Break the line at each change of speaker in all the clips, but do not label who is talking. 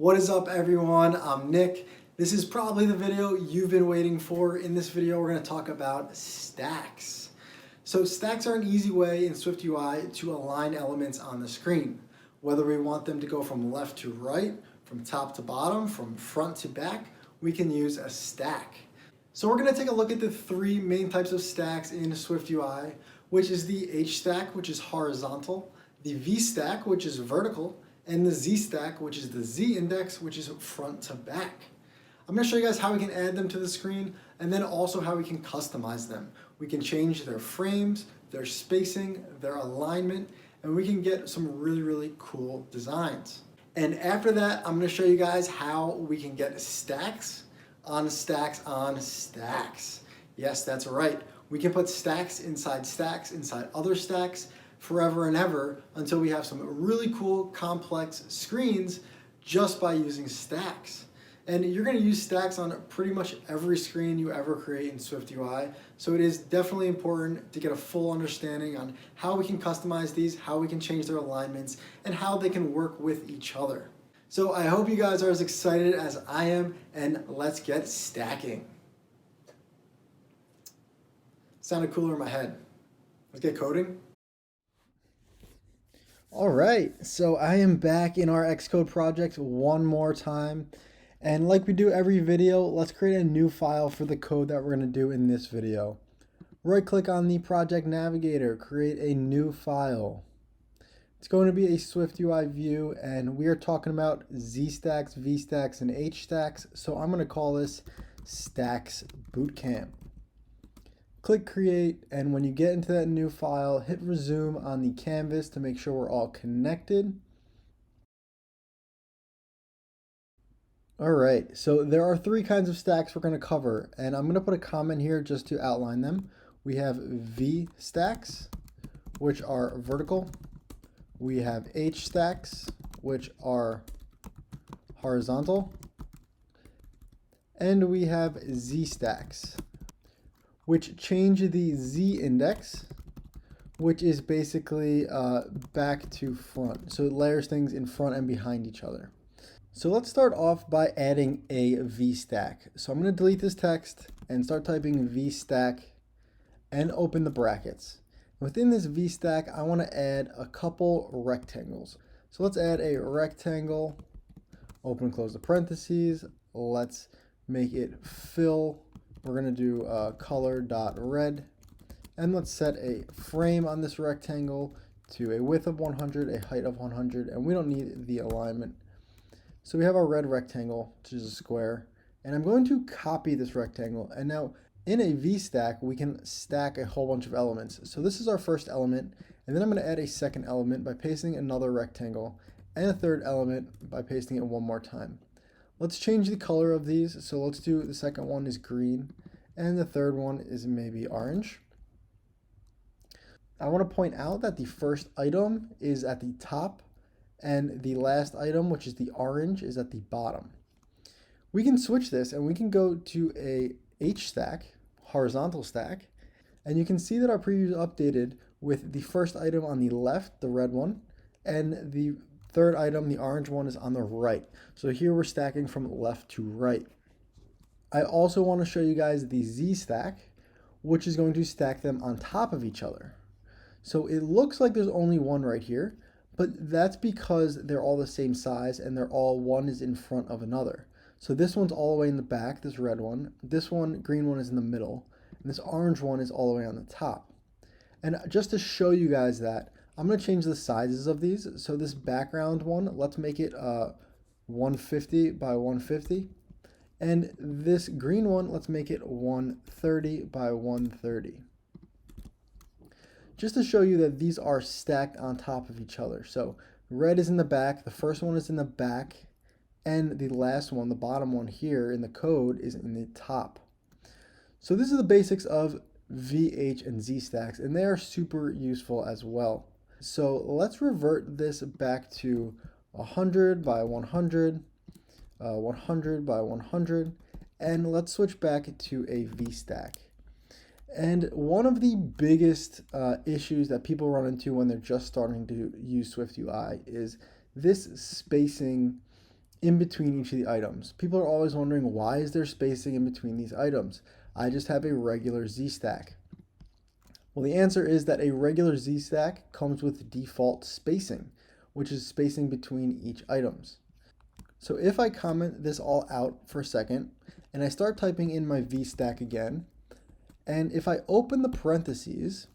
What is up, everyone? I'm Nick. This is probably the video you've been waiting for. In this video, we're going to talk about stacks. So stacks are an easy way in SwiftUI to align elements on the screen. Whether we want them to go from left to right, from top to bottom, from front to back, we can use a stack. So we're going to take a look at the three main types of stacks in SwiftUI, which is the HStack, which is horizontal, the VStack, which is vertical, and the ZStack, which is the Z index, which is front to back. I'm going to show you guys how we can add them to the screen, and then also how we can customize them. We can change their frames, their spacing, their alignment, and we can get some really cool designs. And after that, I'm going to show you guys how we can get stacks on stacks on stacks. Yes, that's right. We can put stacks inside other stacks forever and ever until we have some really cool complex screens just by using stacks. And you're going to use stacks on pretty much every screen you ever create in SwiftUI. So it is definitely important to get a full understanding on how we can customize these, how we can change their alignments, and how they can work with each other. So I hope you guys are as excited as I am, and let's get stacking. Sounded cooler in my head. Let's get coding. All right, so I am back in our Xcode project one more time. And like we do every video, let's create a new file for the code that we're going to do in this video. Right click on the project navigator, create a new file. It's going to be a SwiftUI view, and we are talking about ZStacks, VStacks, and HStacks. So I'm going to call this Stacks Bootcamp. Click create, and when you get into that new file, hit resume on the canvas to make sure we're all connected. All right, so there are three kinds of stacks we're going to cover, and I'm going to put a comment here just to outline them. We have VStacks, which are vertical. We have HStacks, which are horizontal. And we have ZStacks, which change the Z index, which is basically back to front. So it layers things in front and behind each other. So let's start off by adding a VStack. So I'm going to delete this text and start typing VStack and open the brackets. Within this VStack, I want to add a couple rectangles. So let's add a rectangle, open and close the parentheses. Let's make it fill. We're going to do color.red. And let's set a frame on this rectangle to a width of 100, a height of 100, and we don't need the alignment. So we have our red rectangle, which is a square, and I'm going to copy this rectangle. And now in a VStack, we can stack a whole bunch of elements. So this is our first element, and then I'm going to add a second element by pasting another rectangle, and a third element by pasting it one more time. Let's change the color of these. So let's do the second one is green, and the third one is maybe orange. I want to point out that the first item is at the top, and the last item, which is the orange, is at the bottom. We can switch this, and we can go to a HStack, horizontal stack, and you can see that our preview is updated with the first item on the left, the red one, and the third item, the orange one, is on the right. So here we're stacking from left to right. I also want to show you guys the ZStack, which is going to stack them on top of each other. So it looks like there's only one right here, but that's because they're all the same size and they're all one is in front of another. So this one's all the way in the back, this red one. This one, green one, is in the middle. And this orange one is all the way on the top. And just to show you guys that, I'm going to change the sizes of these. So this background one, let's make it 150 by 150. And this green one, let's make it 130 by 130. Just to show you that these are stacked on top of each other. So red is in the back, the first one is in the back, and the last one, the bottom one here in the code, is in the top. So this is the basics of VH and ZStacks, and they are super useful as well. So let's revert this back to 100 by 100, 100 by 100, and let's switch back to a VStack. And one of the biggest issues that people run into when they're just starting to use SwiftUI is this spacing in between each of the items. People are always wondering, why is there spacing in between these items? I just have a regular ZStack. Well, the answer is that a regular ZStack comes with default spacing, which is spacing between each items. So if I comment this all out for a second, and I start typing in my VStack again, and if I open the parentheses,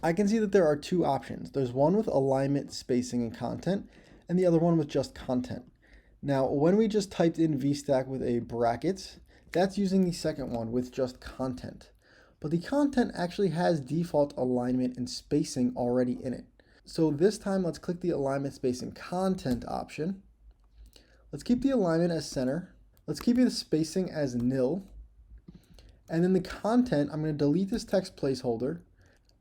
I can see that there are two options. There's one with alignment, spacing, and content, and the other one with just content. Now, when we just typed in VStack with a bracket, that's using the second one with just content. But the content actually has default alignment and spacing already in it. So this time, let's click the alignment, spacing, content option. Let's keep the alignment as center. Let's keep the spacing as nil. And then the content, I'm going to delete this text placeholder.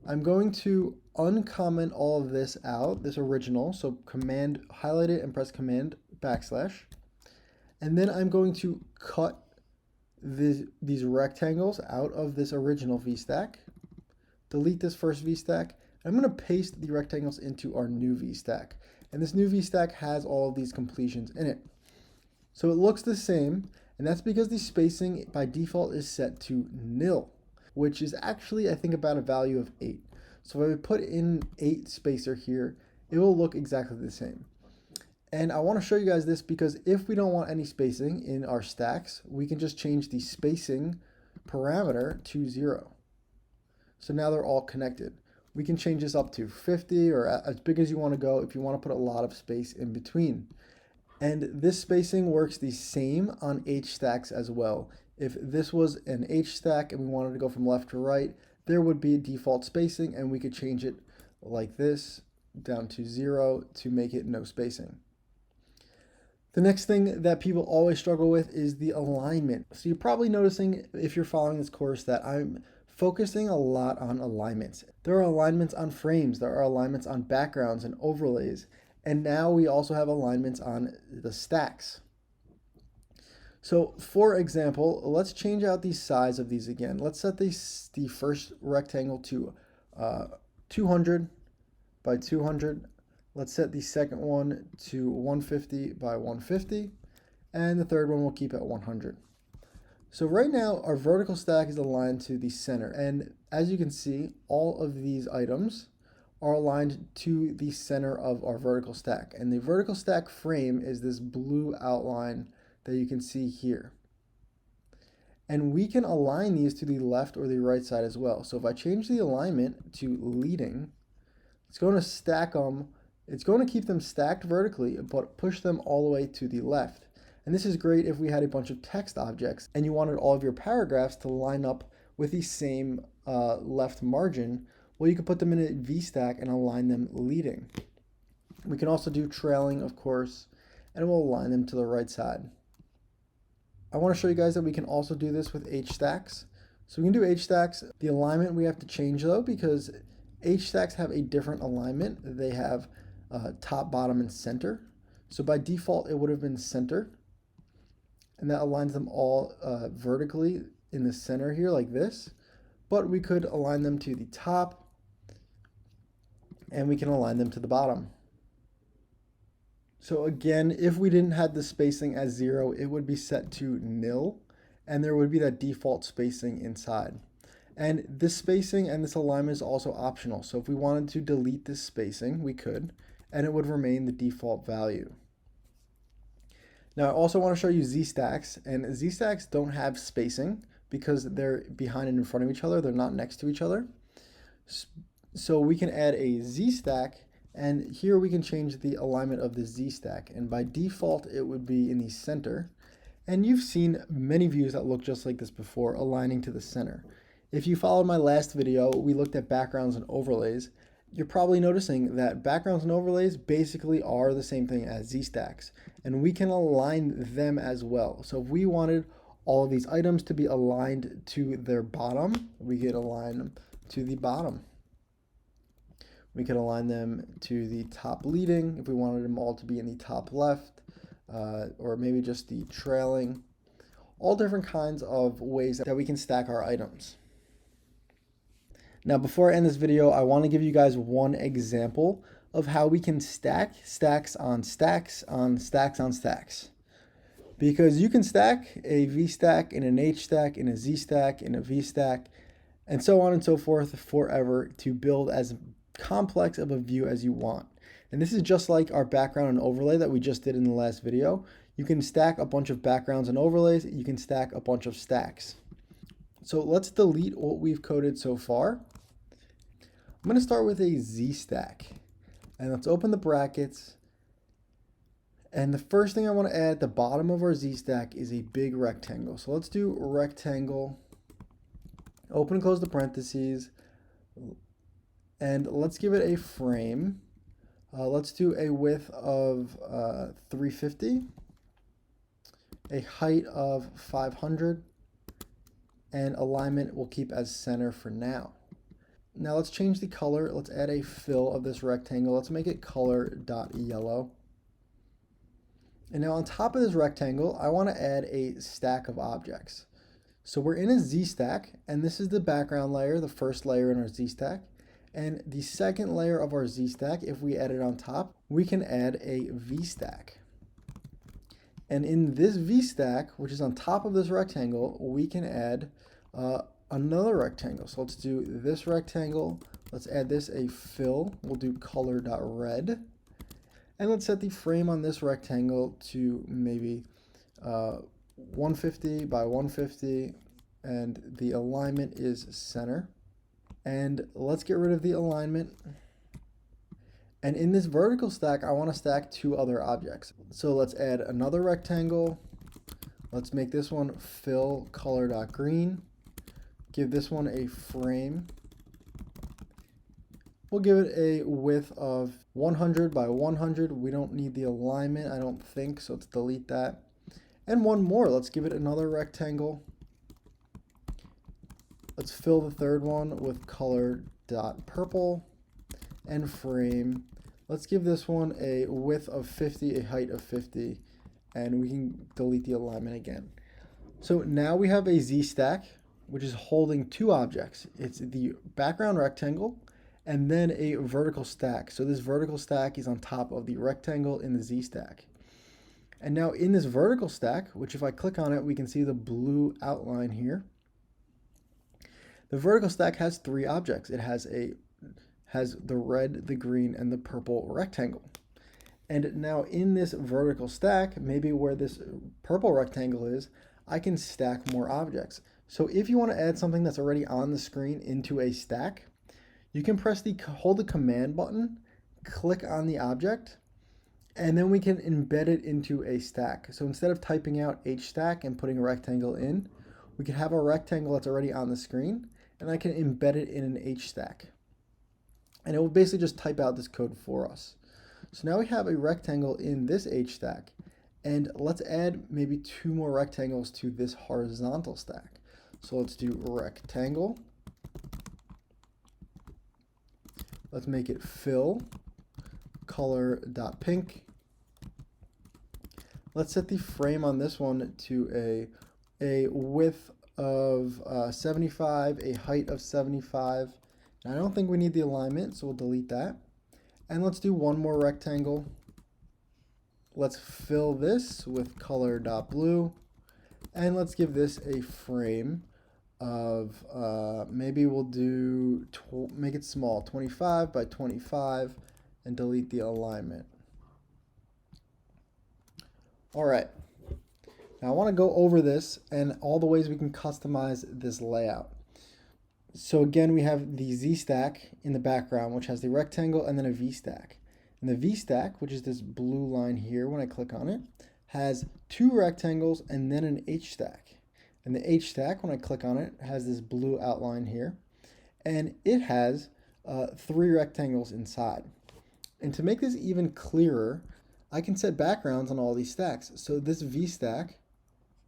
I'm going to uncomment all of this out, this original. So command, highlight it and press command \. And then I'm going to cut these rectangles out of this original VStack. Delete this first VStack. I'm going to paste the rectangles into our new VStack. And this new VStack has all of these completions in it. So it looks the same, and that's because the spacing by default is set to nil, which is actually, I think, about a value of 8. So if I put in 8 spacer here, it will look exactly the same. And I want to show you guys this because if we don't want any spacing in our stacks, we can just change the spacing parameter to 0. So now they're all connected. We can change this up to 50 or as big as you want to go if you want to put a lot of space in between. And this spacing works the same on HStacks as well. If this was an HStack and we wanted to go from left to right, there would be default spacing and we could change it like this down to 0 to make it no spacing. The next thing that people always struggle with is the alignment. So you're probably noticing if you're following this course that I'm focusing a lot on alignments. There are alignments on frames, there are alignments on backgrounds and overlays, and now we also have alignments on the stacks. So for example, let's change out the size of these again. Let's set the first rectangle to 200 by 200. Let's set the second one to 150 by 150. And the third one we'll keep at 100. So right now our vertical stack is aligned to the center. And as you can see, all of these items are aligned to the center of our vertical stack. And the vertical stack frame is this blue outline that you can see here. And we can align these to the left or the right side as well. So if I change the alignment to leading, it's going to stack them. It's going to keep them stacked vertically, but push them all the way to the left. And this is great if we had a bunch of text objects and you wanted all of your paragraphs to line up with the same left margin. Well, you could put them in a VStack and align them leading. We can also do trailing, of course, and we'll align them to the right side. I want to show you guys that we can also do this with HStacks. So we can do HStacks. The alignment we have to change though, because HStacks have a different alignment. They have top, bottom, and center. So by default, it would have been center. And that aligns them all vertically in the center here like this. But we could align them to the top, and we can align them to the bottom. So again, if we didn't have the spacing as 0, it would be set to nil, and there would be that default spacing inside. And this spacing and this alignment is also optional. So if we wanted to delete this spacing, we could, and it would remain the default value. Now I also want to show you ZStacks, and ZStacks don't have spacing because they're behind and in front of each other. They're not next to each other. So we can add a ZStack, and here we can change the alignment of the ZStack. And by default, it would be in the center. And you've seen many views that look just like this before, aligning to the center. If you followed my last video, we looked at backgrounds and overlays. You're probably noticing that backgrounds and overlays basically are the same thing as ZStacks, and we can align them as well. So if we wanted all of these items to be aligned to their bottom, we could align them to the bottom. We could align them to the top leading if we wanted them all to be in the top left, or maybe just the trailing. All different kinds of ways that we can stack our items. Now, before I end this video, I want to give you guys one example of how we can stack stacks on stacks on stacks on stacks. Because you can stack a VStack in an HStack, in a ZStack, in a VStack, and so on and so forth forever to build as complex of a view as you want. And this is just like our background and overlay that we just did in the last video. You can stack a bunch of backgrounds and overlays. You can stack a bunch of stacks. So let's delete what we've coded so far. I'm going to start with a ZStack. And let's open the brackets. And the first thing I want to add at the bottom of our ZStack is a big rectangle. So let's do rectangle, open and close the parentheses, and let's give it a frame. Let's do a width of 350, a height of 500, and alignment we'll keep as center for now. Now let's change the color. Let's add a fill of this rectangle. Let's make it color.yellow. And now on top of this rectangle, I want to add a stack of objects. So we're in a ZStack, and this is the background layer, the first layer in our ZStack. And the second layer of our ZStack, if we add it on top, we can add a VStack. And in this VStack, which is on top of this rectangle, we can add another rectangle. So let's do this rectangle. Let's add this a fill. We'll do color.red. And let's set the frame on this rectangle to maybe 150 by 150, and the alignment is center. And let's get rid of the alignment. And in this vertical stack, I want to stack two other objects. So let's add another rectangle. Let's make this one fill color.green. Give this one a frame. We'll give it a width of 100 by 100. We don't need the alignment, I don't think, so let's delete that. And one more, let's give it another rectangle. Let's fill the third one with color.purple and frame. Let's give this one a width of 50, a height of 50, and we can delete the alignment again. So now we have a ZStack, which is holding two objects. It's the background rectangle and then a vertical stack. So this vertical stack is on top of the rectangle in the ZStack. And now in this vertical stack, which if I click on it, we can see the blue outline here. The vertical stack has three objects. It has the red, the green, and the purple rectangle. And now in this vertical stack, maybe where this purple rectangle is, I can stack more objects. So if you want to add something that's already on the screen into a stack, you can hold the command button, click on the object, and then we can embed it into a stack. So instead of typing out HStack and putting a rectangle in, we can have a rectangle that's already on the screen, and I can embed it in an HStack. And it will basically just type out this code for us. So now we have a rectangle in this HStack, and let's add maybe two more rectangles to this horizontal stack. So let's do rectangle. Let's make it fill color.pink. Let's set the frame on this one to a width of 75, a height of 75. And I don't think we need the alignment, so we'll delete that. And let's do one more rectangle. Let's fill this with color.blue. And let's give this a frame of maybe we'll do make it small, 25 by 25, and delete the alignment. All right, now I want to go over this and all the ways we can customize this layout. So again, we have the ZStack in the background, which has the rectangle and then a VStack. And the VStack, which is this blue line here when I click on it, has two rectangles and then an HStack. And the HStack, when I click on it, has this blue outline here. And it has three rectangles inside. And to make this even clearer, I can set backgrounds on all these stacks. So this VStack,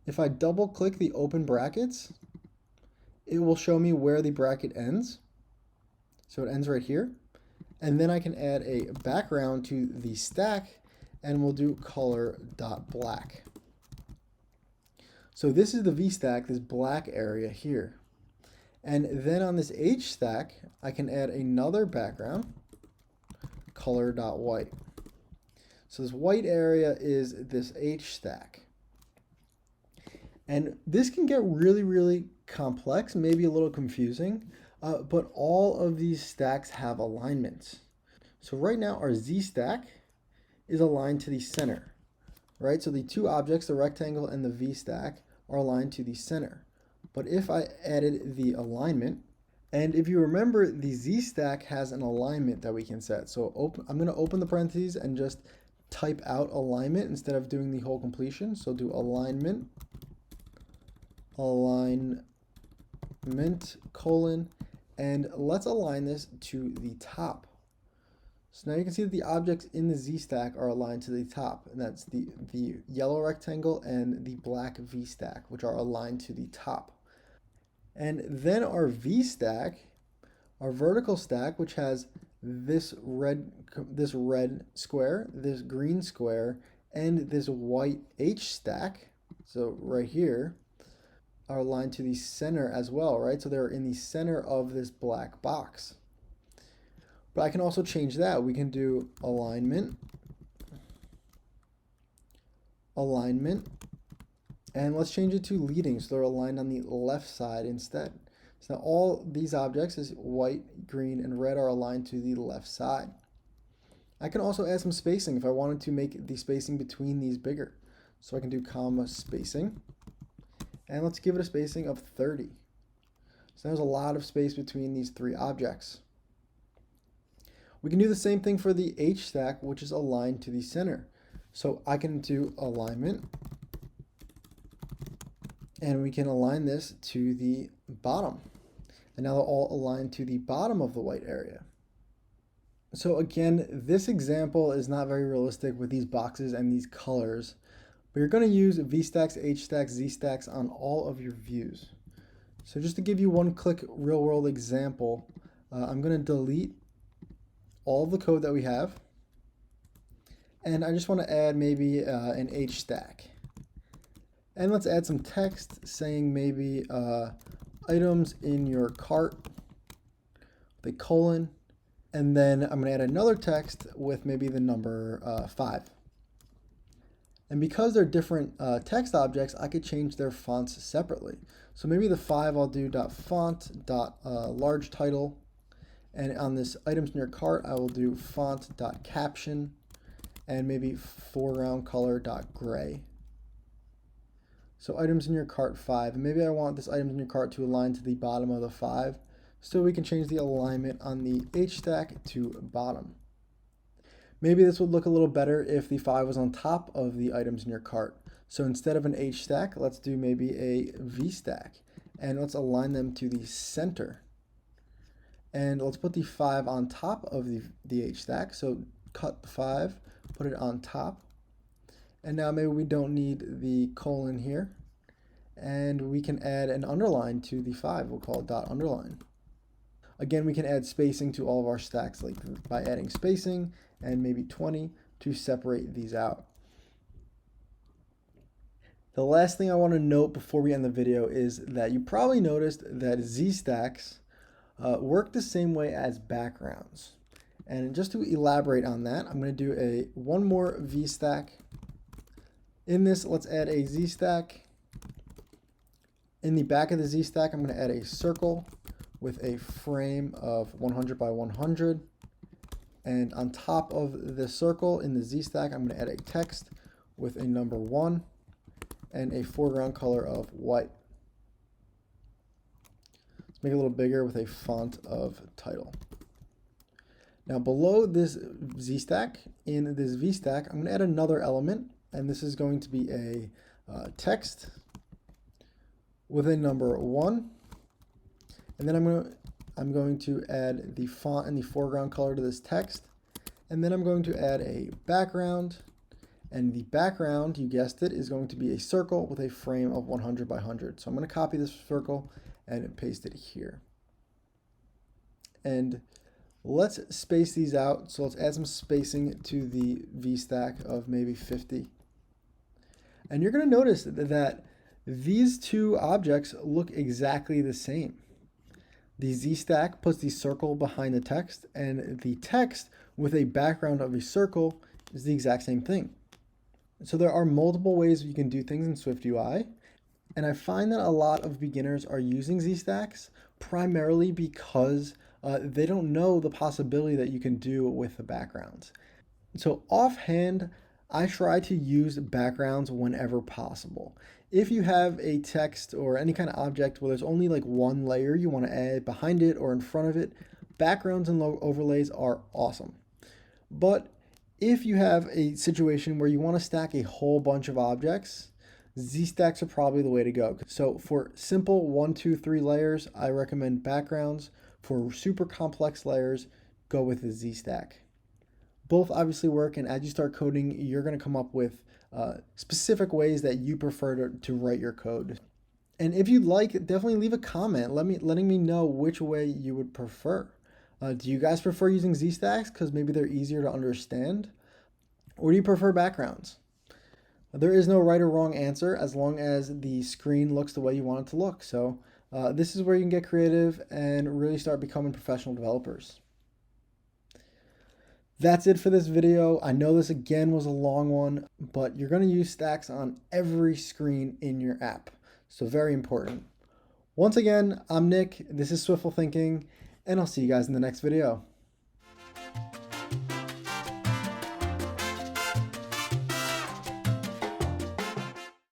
if I double click the open brackets, it will show me where the bracket ends. So it ends right here. And then I can add a background to the stack, and we'll do color.black. So this is the VStack, this black area here. And then on this HStack, I can add another background, color.white. So this white area is this HStack. And this can get really, really complex, maybe a little confusing, but all of these stacks have alignments. So right now our ZStack is aligned to the center, right? So the two objects, the rectangle and the VStack, are aligned to the center. But if I added the alignment, and if you remember, the ZStack has an alignment that we can set. So I'm going to open the parentheses and just type out alignment instead of doing the whole completion. So do alignment, colon, and let's align this to the top. So now you can see that the objects in the ZStack are aligned to the top, and that's the yellow rectangle and the black VStack, which are aligned to the top. And then our VStack, our vertical stack, which has this red square, this green square, and this white HStack, so right here, are aligned to the center as well, right? So they're in the center of this black box. But I can also change that. We can do alignment, and let's change it to leading, so they're aligned on the left side instead. So now all these objects is white, green, and red are aligned to the left side. I can also add some spacing if I wanted to make the spacing between these bigger. So I can do comma spacing, and let's give it a spacing of 30. So there's a lot of space between these three objects. We can do the same thing for the HStack, which is aligned to the center. So I can do alignment, and we can align this to the bottom. And now they're all aligned to the bottom of the white area. So again, this example is not very realistic with these boxes and these colors, but you're going to use VStacks, HStacks, ZStacks on all of your views. So just to give you one quick real world example, I'm going to delete all the code that we have, and I just want to add maybe an HStack. And let's add some text saying maybe items in your cart, the colon, and then I'm going to add another text with maybe the number 5. And because they're different text objects, I could change their fonts separately. So maybe the 5 I'll do .font, large title, and on this items in your cart I will do font.caption, and maybe foreground color.gray. So items in your cart 5, and maybe I want this items in your cart to align to the bottom of the 5, so we can change the alignment on the HStack to bottom. Maybe this would look a little better if the 5 was on top of the items in your cart. So instead of an HStack, let's do maybe a VStack, and let's align them to the center. And let's put the 5 on top of the HStack. So cut the 5, put it on top. And now maybe we don't need the colon here. And we can add an underline to the 5. We'll call it .underline. Again, we can add spacing to all of our stacks like by adding spacing and maybe 20 to separate these out. The last thing I want to note before we end the video is that you probably noticed that ZStacks work the same way as backgrounds. And just to elaborate on that, I'm going to do one more VStack. In this, let's add a ZStack. In the back of the ZStack, I'm going to add a circle with a frame of 100 by 100. And on top of the circle in the ZStack, I'm going to add a text with a number 1 and a foreground color of white. Let's make it a little bigger with a font of title. Now below this ZStack, in this VStack, I'm going to add another element, and this is going to be a text with a number 1. And then I'm going to add the font and the foreground color to this text. And then I'm going to add a background. And the background, you guessed it, is going to be a circle with a frame of 100 by 100. So I'm going to copy this circle and paste it here. And let's space these out. So let's add some spacing to the VStack of maybe 50. And you're going to notice that these two objects look exactly the same. The ZStack puts the circle behind the text, and the text with a background of a circle is the exact same thing. So there are multiple ways you can do things in SwiftUI, and I find that a lot of beginners are using ZStacks primarily because they don't know the possibility that you can do with the backgrounds. So offhand, I try to use backgrounds whenever possible. If you have a text or any kind of object where there's only like one layer you want to add behind it or in front of it, backgrounds and overlays are awesome. But if you have a situation where you want to stack a whole bunch of objects, ZStacks are probably the way to go. So for simple 1, 2, 3 layers, I recommend backgrounds. For super complex layers, go with the ZStack. Both obviously work, and as you start coding, you're going to come up with specific ways that you prefer to write your code. And if you'd like, definitely leave a comment letting me know which way you would prefer. Do you guys prefer using ZStacks because maybe they're easier to understand? Or do you prefer backgrounds? There is no right or wrong answer as long as the screen looks the way you want it to look. So this is where you can get creative and really start becoming professional developers. That's it for this video. I know this again was a long one, but you're going to use stacks on every screen in your app. So very important. Once again, I'm Nick. This is Swiftful Thinking, and I'll see you guys in the next video.